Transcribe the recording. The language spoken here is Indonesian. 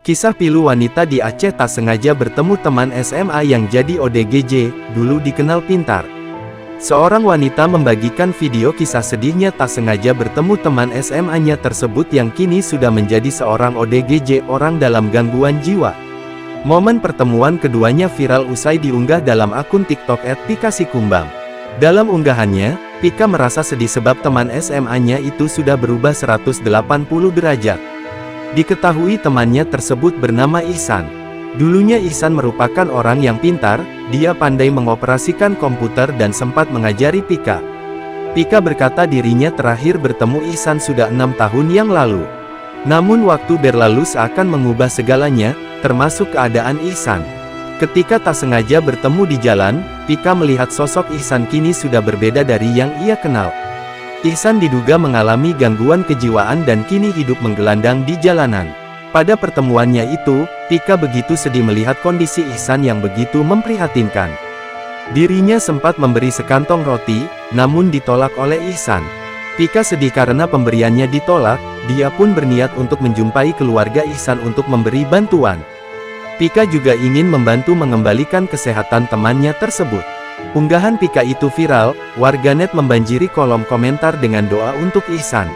Kisah pilu wanita di Aceh tak sengaja bertemu teman SMA yang jadi ODGJ, dulu dikenal pintar. Seorang wanita membagikan video kisah sedihnya tak sengaja bertemu teman SMA-nya tersebut yang kini sudah menjadi seorang ODGJ, orang dalam gangguan jiwa. Momen pertemuan keduanya viral usai diunggah dalam akun TikTok @pikasikumbang. Dalam unggahannya, Pika merasa sedih sebab teman SMA-nya itu sudah berubah 180 derajat. Diketahui temannya tersebut bernama Ihsan. Dulunya Ihsan merupakan orang yang pintar, dia pandai mengoperasikan komputer dan sempat mengajari Pika. Pika berkata dirinya terakhir bertemu Ihsan sudah 6 tahun yang lalu. Namun waktu berlalu seakan mengubah segalanya, termasuk keadaan Ihsan. Ketika tak sengaja bertemu di jalan, Pika melihat sosok Ihsan kini sudah berbeda dari yang ia kenal. Ihsan diduga mengalami gangguan kejiwaan dan kini hidup menggelandang di jalanan. Pada pertemuannya itu, Pika begitu sedih melihat kondisi Ihsan yang begitu memprihatinkan. Dirinya sempat memberi sekantong roti, namun ditolak oleh Ihsan. Pika sedih karena pemberiannya ditolak, dia pun berniat untuk menjumpai keluarga Ihsan untuk memberi bantuan. Pika juga ingin membantu mengembalikan kesehatan temannya tersebut. Unggahan Pika itu viral, warganet membanjiri kolom komentar dengan doa untuk Ihsan.